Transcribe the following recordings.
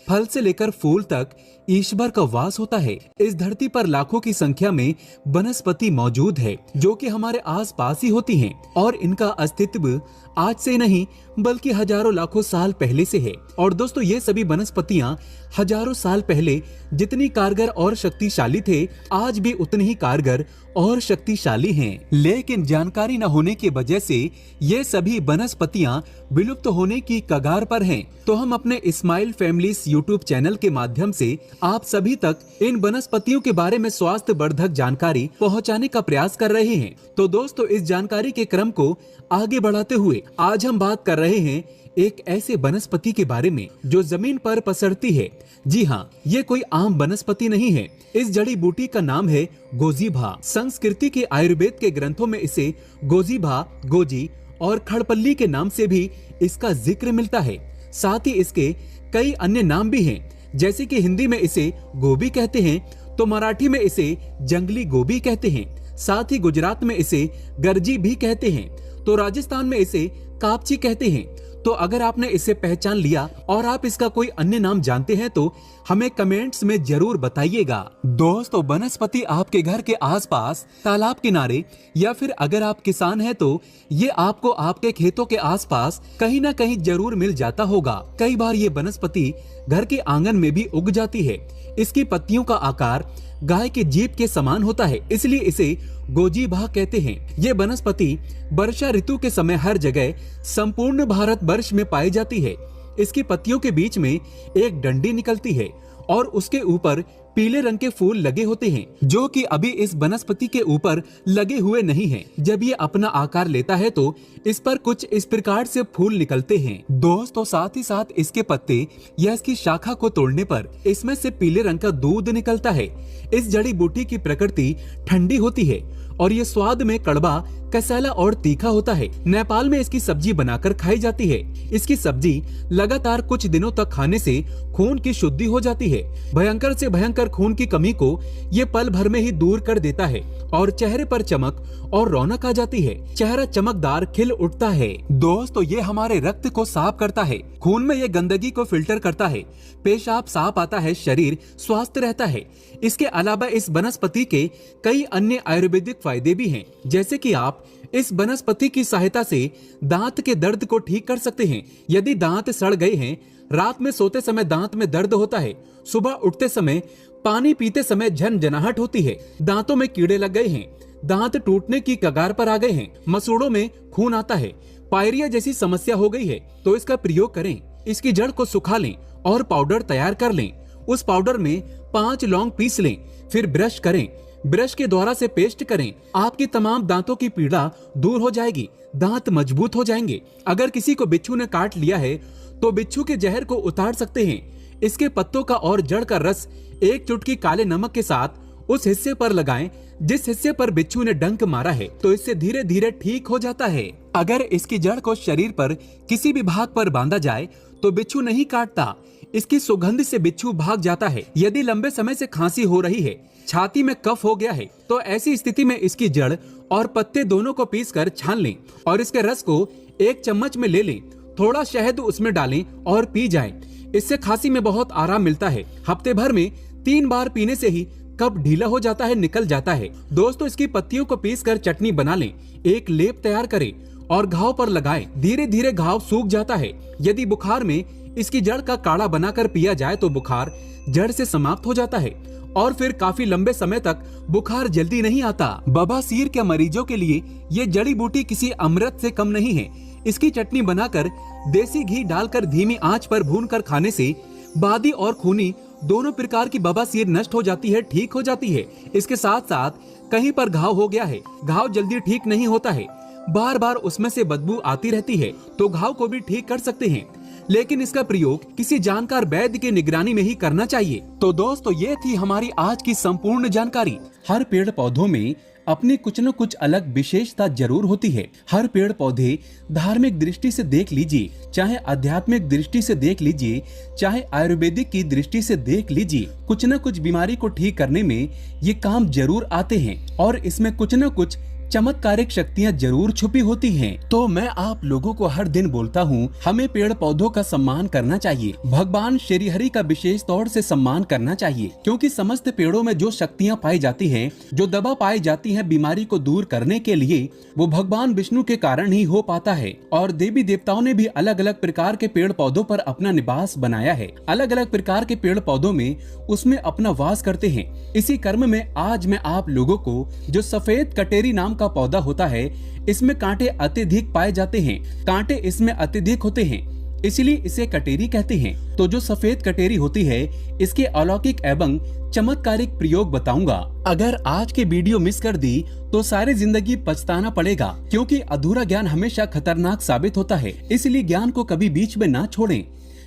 फल से लेकर फूल तक ईश्वर का वास होता है। इस धरती पर लाखों की संख्या में वनस्पति मौजूद है जो कि हमारे आसपास ही होती हैं और इनका अस्तित्व आज से नहीं बल्कि हजारों लाखों साल पहले से है। और दोस्तों ये सभी वनस्पतियां हजारों साल पहले जितनी कारगर और शक्तिशाली थे आज भी उतनी ही कारगर और शक्तिशाली हैं। लेकिन जानकारी न होने की वजह से ये सभी वनस्पतियां विलुप्त होने की कगार पर हैं। तो हम अपने स्माइल फैमिलीज यूट्यूब चैनल के माध्यम से आप सभी तक इन वनस्पतियों के बारे में स्वास्थ्य वर्धक जानकारी पहुंचाने का प्रयास कर रहे हैं। तो दोस्तों इस जानकारी के क्रम को आगे बढ़ाते हुए आज हम बात कर रहे हैं एक ऐसे वनस्पति के बारे में जो जमीन पर पसरती है। जी हाँ, ये कोई आम वनस्पति नहीं है। इस जड़ी बूटी का नाम है गोजीभा। संस्कृति के आयुर्वेद के ग्रंथों में इसे गोजीभा, गोजी और खड़पल्ली के नाम से भी इसका जिक्र मिलता है। साथ ही इसके कई अन्य नाम भी हैं, जैसे कि हिंदी में इसे गोभी कहते हैं तो मराठी में इसे जंगली गोभी कहते हैं। साथ ही गुजरात में इसे गर्जी भी कहते हैं तो राजस्थान में इसे कापची कहते हैं। तो अगर आपने इसे पहचान लिया और आप इसका कोई अन्य नाम जानते हैं तो हमें कमेंट्स में जरूर बताइएगा। दोस्तों वनस्पति आपके घर के आसपास, तालाब किनारे या फिर अगर आप किसान हैं तो ये आपको आपके खेतों के आसपास कहीं ना कहीं जरूर मिल जाता होगा। कई बार ये वनस्पति घर के आंगन में भी उग जाती है। इसकी पत्तियों का आकार गाय के जीभ के समान होता है, इसलिए इसे गोजीभा कहते हैं। ये वनस्पति वर्षा ऋतु के समय हर जगह संपूर्ण भारत वर्ष में पाई जाती है। इसकी पत्तियों के बीच में एक डंडी निकलती है और उसके ऊपर पीले रंग के फूल लगे होते हैं जो कि अभी इस वनस्पति के ऊपर लगे हुए नहीं हैं। जब ये अपना आकार लेता है तो इस पर कुछ इस प्रकार से फूल निकलते हैं। दोस्तों साथ ही साथ इसके पत्ते या इसकी शाखा को तोड़ने पर इसमें से पीले रंग का दूध निकलता है। इस जड़ी बूटी की प्रकृति ठंडी होती है और ये स्वाद में कड़वा, कसैला और तीखा होता है। नेपाल में इसकी सब्जी बनाकर खाई जाती है। इसकी सब्जी लगातार कुछ दिनों तक खाने से खून की शुद्धि हो जाती है। भयंकर से भयंकर खून की कमी को ये पल भर में ही दूर कर देता है और चेहरे पर चमक और रौनक आ जाती है। चेहरा चमकदार खिल उठता है। दोस्तों ये हमारे रक्त को साफ करता है, खून में ये गंदगी को फिल्टर करता है, पेशाब साफ आता है, शरीर स्वस्थ रहता है। इसके अलावा इस वनस्पति के कई अन्य आयुर्वेदिक फायदे भी हैं, जैसे कि आप इस वनस्पति की सहायता से दांत के दर्द को ठीक कर सकते हैं। यदि दांत सड़ गए हैं, रात में सोते समय दांत में दर्द होता है, सुबह उठते समय, पानी पीते समय झनझनाहट होती है, दांतों में कीड़े लग गए हैं, दांत टूटने की कगार पर आ गए हैं, मसूड़ों में खून आता है, पायरिया जैसी समस्या हो गई है, तो इसका प्रयोग करें। इसकी जड़ को सुखा लें और पाउडर तैयार कर लें। उस पाउडर में 5 लौंग पीस लें, फिर ब्रश करें, ब्रश के द्वारा से पेस्ट करें। आपकी तमाम दांतों की पीड़ा दूर हो जाएगी, दांत मजबूत हो जाएंगे। अगर किसी को बिच्छू ने काट लिया है तो बिच्छू के जहर को उतार सकते हैं। इसके पत्तों का और जड़ का रस एक चुटकी काले नमक के साथ उस हिस्से पर लगाएं जिस हिस्से पर बिच्छू ने डंक मारा है, तो इससे धीरे धीरे ठीक हो जाता है। अगर इसकी जड़ को शरीर पर किसी भी भाग पर बांधा जाए तो बिच्छू नहीं काटता। इसकी सुगंध से बिच्छू भाग जाता है। यदि लंबे समय से खांसी हो रही है, छाती में कफ हो गया है, तो ऐसी स्थिति में इसकी जड़ और पत्ते दोनों को पीसकर छान लें और इसके रस को 1 चम्मच में ले लें। थोड़ा शहद उसमें डालें और पी जाएं। इससे खांसी में बहुत आराम मिलता है। हफ्ते भर में 3 बार पीने से ही कफ ढीला हो जाता है, निकल जाता है। दोस्तों इसकी पत्तियों को पीसकर चटनी बना लें, एक लेप तैयार करें और घाव पर लगाएं। धीरे धीरे घाव सूख जाता है। यदि बुखार में इसकी जड़ का काढ़ा बनाकर पिया जाए तो बुखार जड़ से समाप्त हो जाता है और फिर काफी लंबे समय तक बुखार जल्दी नहीं आता। बवासीर के मरीजों के लिए ये जड़ी बूटी किसी अमृत से कम नहीं है। इसकी चटनी बनाकर देसी घी डालकर धीमी आंच पर भूनकर खाने से बादी और खूनी दोनों प्रकार की बवासीर नष्ट हो जाती है, ठीक हो जाती है। इसके साथ साथ कहीं पर घाव हो गया है, घाव जल्दी ठीक नहीं होता है, बार बार उसमें से बदबू आती रहती है, तो घाव को भी ठीक कर सकते हैं। लेकिन इसका प्रयोग किसी जानकार वैद्य की निगरानी में ही करना चाहिए। तो दोस्तों ये थी हमारी आज की संपूर्ण जानकारी। हर पेड़ पौधों में अपनी कुछ न कुछ अलग विशेषता जरूर होती है। हर पेड़ पौधे धार्मिक दृष्टि से देख लीजिए, चाहे आध्यात्मिक दृष्टि से देख लीजिए, चाहे आयुर्वेदिक की दृष्टि से देख लीजिए, कुछ न कुछ बीमारी को ठीक करने में ये काम जरूर आते हैं और इसमें कुछ न कुछ चमत्कारिक शक्तियाँ जरूर छुपी होती हैं। तो मैं आप लोगों को हर दिन बोलता हूँ, हमें पेड़ पौधों का सम्मान करना चाहिए, भगवान श्री हरि का विशेष तौर से सम्मान करना चाहिए, क्योंकि समस्त पेड़ों में जो शक्तियाँ पाई जाती हैं, जो दवा पाई जाती है बीमारी को दूर करने के लिए, वो भगवान विष्णु के कारण ही हो पाता है। और देवी देवताओं ने भी अलग अलग प्रकार के पेड़ पौधों पर अपना निवास बनाया है, अलग अलग प्रकार के पेड़ पौधों में उसमें अपना वास करते हैं। इसी क्रम में आज मैं आप लोगों को जो सफेद कटेरी नाम का पौधा होता है, इसमें कांटे अत्यधिक पाए जाते हैं, कांटे इसमें अत्यधिक होते हैं, इसलिए इसे कटेरी कहते हैं। तो जो सफेद कटेरी होती है, इसके अलौकिक एवं चमत्कारिक प्रयोग बताऊंगा। अगर आज के वीडियो मिस कर दी तो सारी जिंदगी पछताना पड़ेगा, क्योंकि अधूरा ज्ञान हमेशा खतरनाक साबित होता है। इसलिए ज्ञान को कभी बीच में ना छोड़ें,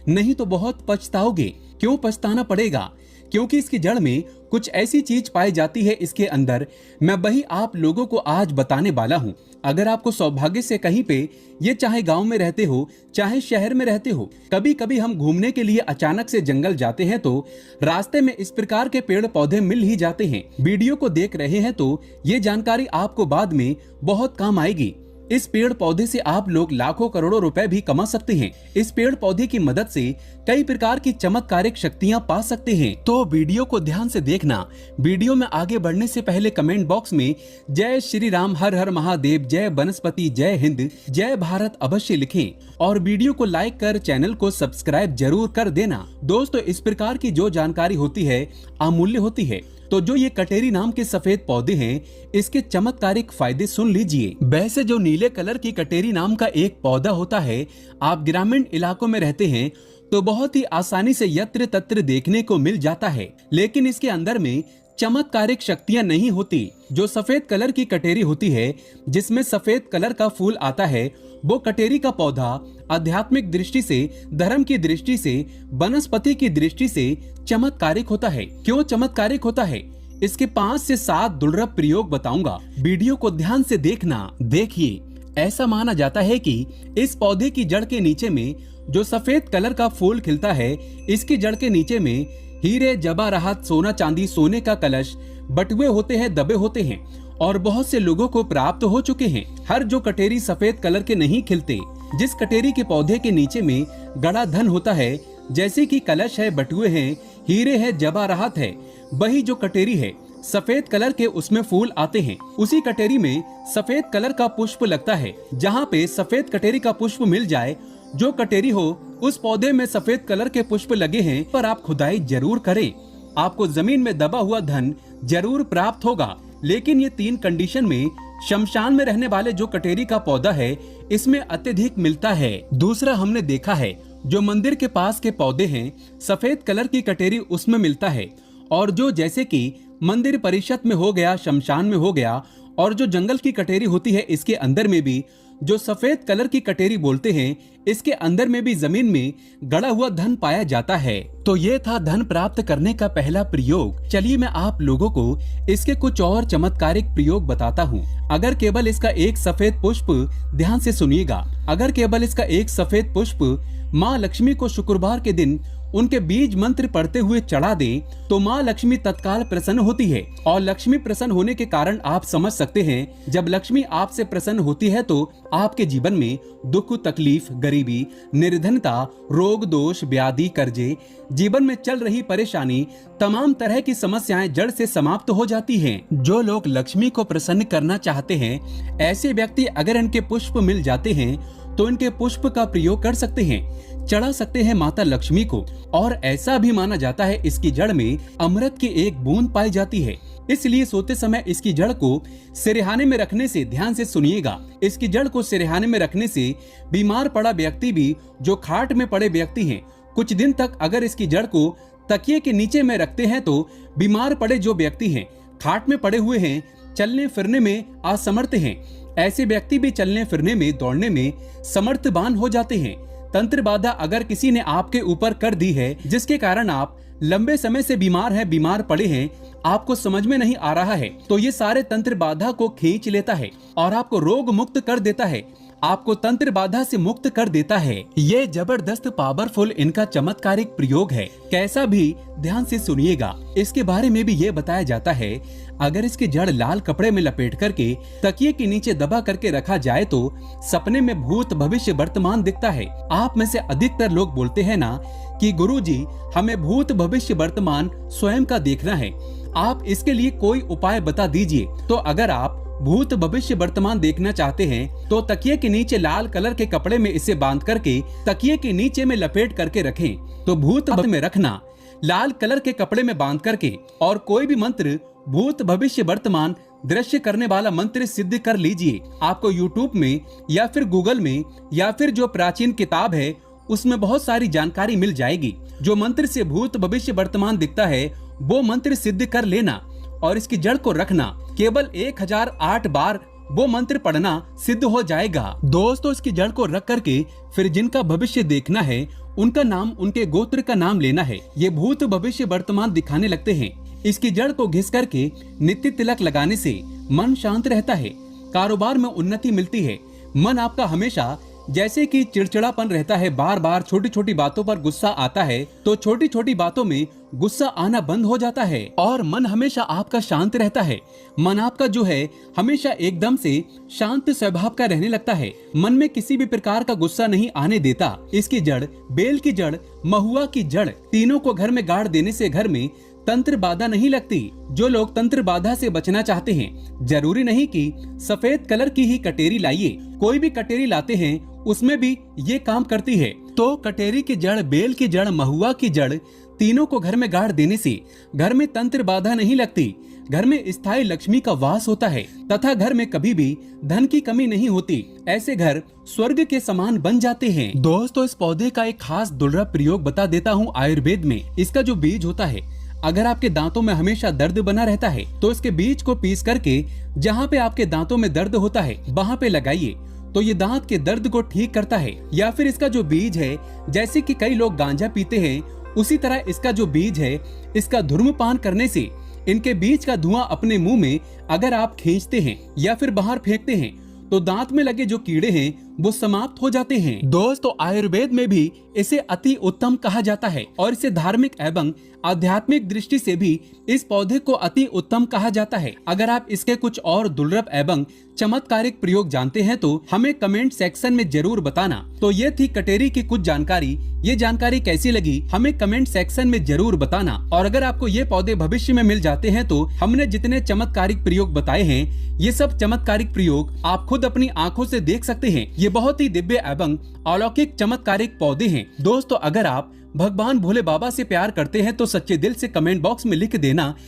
नहीं तो बहुत पछताओगे। क्यों पछताना पड़ेगा? क्योंकि इसकी जड़ में कुछ ऐसी चीज पाई जाती है इसके अंदर, मैं वही आप लोगों को आज बताने वाला हूँ। अगर आपको सौभाग्य से कहीं पे, ये चाहे गांव में रहते हो चाहे शहर में रहते हो, कभी कभी हम घूमने के लिए अचानक से जंगल जाते हैं तो रास्ते में इस प्रकार के पेड़ पौधे मिल ही जाते हैं। वीडियो को देख रहे हैं तो ये जानकारी आपको बाद में बहुत काम आएगी। इस पेड़ पौधे से आप लोग लाखों करोड़ों रुपए भी कमा सकते हैं। इस पेड़ पौधे की मदद से कई प्रकार की चमत्कारिक शक्तियां पा सकते हैं। तो वीडियो को ध्यान से देखना। वीडियो में आगे बढ़ने से पहले कमेंट बॉक्स में जय श्री राम, हर हर महादेव, जय वनस्पति, जय हिंद, जय भारत अवश्य लिखें और वीडियो को लाइक कर चैनल को सब्सक्राइब जरूर कर देना। दोस्तों, इस प्रकार की जो जानकारी होती है अमूल्य होती है। तो जो ये कटेरी नाम के सफेद पौधे हैं, इसके चमत्कारिक फायदे सुन लीजिए। वैसे जो नीले कलर की कटेरी नाम का एक पौधा होता है, आप ग्रामीण इलाकों में रहते हैं तो बहुत ही आसानी से यत्र तत्र देखने को मिल जाता है, लेकिन इसके अंदर में चमत्कारिक शक्तियां नहीं होती। जो सफेद कलर की कटेरी होती है, जिसमें सफेद कलर का फूल आता है, वो कटेरी का पौधा आध्यात्मिक दृष्टि से, धर्म की दृष्टि से, वनस्पति की दृष्टि से चमत्कारिक होता है। क्यों चमत्कारिक होता है? इसके 5 से 7 दुर्लभ प्रयोग बताऊंगा। वीडियो को ध्यान से देखना। देखिए, ऐसा माना जाता है कि इस पौधे की जड़ के नीचे में जो सफेद कलर का फूल खिलता है, इसकी जड़ के नीचे में हीरे जवाहरात, सोना चांदी, सोने का कलश बटुए होते हैं, दबे होते हैं और बहुत से लोगों को प्राप्त हो चुके हैं। हर जो कटेरी सफेद कलर के नहीं खिलते, जिस कटेरी के पौधे के नीचे में गड़ा धन होता है, जैसे कि कलश है, बटुए हैं, हीरे है, जवाहरात है, वही जो कटेरी है सफेद कलर के, उसमें फूल आते हैं। उसी कटेरी में सफेद कलर का पुष्प लगता है। जहाँ पे सफेद कटेरी का पुष्प मिल जाए, जो कटेरी हो उस पौधे में सफेद कलर के पुष्प लगे हैं, पर आप खुदाई जरूर करें, आपको जमीन में दबा हुआ धन जरूर प्राप्त होगा। लेकिन ये 3 कंडीशन में शमशान में रहने वाले जो कटेरी का पौधा है, इसमें अत्यधिक मिलता है। दूसरा, हमने देखा है जो मंदिर के पास के पौधे हैं, सफेद कलर की कटेरी उसमें मिलता है। और जो जैसे कि मंदिर परिषद में हो गया, शमशान में हो गया, और जो जंगल की कटेरी होती है, इसके अंदर में भी जो सफेद कलर की कटेरी बोलते हैं, इसके अंदर में भी जमीन में गड़ा हुआ धन पाया जाता है। तो ये था धन प्राप्त करने का पहला प्रयोग। चलिए मैं आप लोगों को इसके कुछ और चमत्कारिक प्रयोग बताता हूँ। अगर केवल इसका एक सफेद पुष्प, ध्यान से सुनिएगा, अगर केवल इसका एक सफेद पुष्प माँ लक्ष्मी को शुक्रवार के दिन उनके बीज मंत्र पढ़ते हुए चढ़ा दें, तो माँ लक्ष्मी तत्काल प्रसन्न होती है। और लक्ष्मी प्रसन्न होने के कारण आप समझ सकते हैं, जब लक्ष्मी आपसे प्रसन्न होती है तो आपके जीवन में दुख, तकलीफ, गरीबी, निर्धनता, रोग, दोष, व्याधि, कर्जे, जीवन में चल रही परेशानी, तमाम तरह की समस्याएं जड़ से समाप्त हो जाती हैं। जो लोग लक्ष्मी को प्रसन्न करना चाहते हैं, ऐसे व्यक्ति अगर इनके पुष्प मिल जाते हैं तो इनके पुष्प का प्रयोग कर सकते हैं, चढ़ा सकते हैं माता लक्ष्मी को। और ऐसा भी माना जाता है इसकी जड़ में अमृत की एक बूंद पाई जाती है। इसलिए सोते समय इसकी जड़ को सिरहाने में रखने से, ध्यान से सुनिएगा, इसकी जड़ को सिरहाने में रखने से बीमार पड़ा व्यक्ति भी, जो खाट में पड़े व्यक्ति हैं, कुछ दिन तक अगर इसकी जड़ को तकिए के नीचे में रखते हैं तो बीमार पड़े जो व्यक्ति हैं, खाट में पड़े हुए हैं, चलने फिरने में असमर्थ हैं, ऐसे व्यक्ति भी चलने फिरने में, दौड़ने में समर्थवान हो जाते हैं। तंत्र बाधा अगर किसी ने आपके ऊपर कर दी है, जिसके कारण आप लंबे समय से बीमार हैं, बीमार पड़े हैं, आपको समझ में नहीं आ रहा है, तो ये सारे तंत्र बाधा को खींच लेता है और आपको रोग मुक्त कर देता है। आपको तंत्र बाधा से मुक्त कर देता है। ये जबरदस्त पावरफुल इनका चमत्कारिक प्रयोग है, कैसा भी ध्यान से सुनिएगा। इसके बारे में भी ये बताया जाता है, अगर इसकी जड़ लाल कपड़े में लपेट करके तकिए के नीचे दबा करके रखा जाए तो सपने में भूत भविष्य वर्तमान दिखता है। आप में से अधिकतर लोग बोलते हैं ना कि गुरुजी हमें भूत भविष्य वर्तमान स्वयं का देखना है, आप इसके लिए कोई उपाय बता दीजिए। तो अगर आप भूत भविष्य वर्तमान देखना चाहते हैं तो तकिए के नीचे लाल कलर के कपड़े में इसे बांध करके तकिए के नीचे में लपेट करके रखें। तो भूत में रखना, लाल कलर के कपड़े में बांध करके, और कोई भी मंत्र भूत भविष्य वर्तमान दृश्य करने वाला मंत्र सिद्ध कर लीजिए। आपको YouTube में या फिर गूगल में या फिर जो प्राचीन किताब है उसमें बहुत सारी जानकारी मिल जाएगी। जो मंत्र से भूत भविष्य वर्तमान दिखता है वो मंत्र सिद्ध कर लेना और इसकी जड़ को रखना। केवल 1008 बार वो मंत्र पढ़ना सिद्ध हो जाएगा। दोस्तों, इसकी जड़ को रख करके फिर जिनका भविष्य देखना है उनका नाम, उनके गोत्र का नाम लेना है। ये भूत भविष्य वर्तमान दिखाने लगते हैं। इसकी जड़ को घिस करके नित्य तिलक लगाने से मन शांत रहता है, कारोबार में उन्नति मिलती है। मन आपका हमेशा जैसे कि चिड़चिड़ापन रहता है, बार बार छोटी छोटी बातों पर गुस्सा आता है, तो छोटी छोटी बातों में गुस्सा आना बंद हो जाता है और मन हमेशा आपका शांत रहता है। मन आपका जो है हमेशा एकदम से शांत स्वभाव का रहने लगता है। मन में किसी भी प्रकार का गुस्सा नहीं आने देता। इसकी जड़, बेल की जड़, महुआ की जड़, तीनों को घर में गाड़ देने से घर में तंत्र बाधा नहीं लगती। जो लोग तंत्र बाधा से बचना चाहते हैं, जरूरी नहीं कि सफेद कलर की ही कटेरी लाइए, कोई भी कटेरी लाते हैं उसमें भी ये काम करती है। तो कटेरी की जड़, बेल की जड़, महुआ की जड़, तीनों को घर में गाड़ देने से घर में तंत्र बाधा नहीं लगती। घर में स्थायी लक्ष्मी का वास होता है तथा घर में कभी भी धन की कमी नहीं होती। ऐसे घर स्वर्ग के समान बन जाते हैं। दोस्तों, इस पौधे का एक खास दुर्लभ प्रयोग बता देता हूँ। आयुर्वेद में इसका जो बीज होता है, अगर आपके दांतों में हमेशा दर्द बना रहता है तो इसके बीज को पीस करके जहाँ पे आपके दांतों में दर्द होता है वहाँ पे लगाइए, तो ये दांत के दर्द को ठीक करता है। या फिर इसका जो बीज है, जैसे कि कई लोग गांजा पीते हैं, उसी तरह इसका जो बीज है, इसका धूम्रपान करने से इनके बीज का धुआं अपने मुंह में अगर आप खींचते हैं या फिर बाहर फेंकते हैं तो दांत में लगे जो कीड़े हैं वो समाप्त हो जाते हैं। दोस्तों, आयुर्वेद में भी इसे अति उत्तम कहा जाता है और इसे धार्मिक एवं आध्यात्मिक दृष्टि से भी इस पौधे को अति उत्तम कहा जाता है। अगर आप इसके कुछ और दुर्लभ एवं चमत्कारिक प्रयोग जानते हैं तो हमें कमेंट सेक्शन में जरूर बताना। तो ये थी कटेरी की कुछ जानकारी। ये जानकारी कैसी लगी हमें कमेंट सेक्शन में जरूर बताना। और अगर आपको ये पौधे भविष्य में मिल जाते हैं तो हमने जितने चमत्कारिक प्रयोग बताए हैं, ये सब चमत्कारिक प्रयोग आप खुद अपनी आंखों से देख सकते हैं। ये बहुत ही दिव्य एवं अलौकिक चमत्कारिक पौधे हैं। दोस्तों, अगर आप भगवान भोले बाबा से प्यार करते हैं तो सच्चे दिल से कमेंट बॉक्स में लिख देना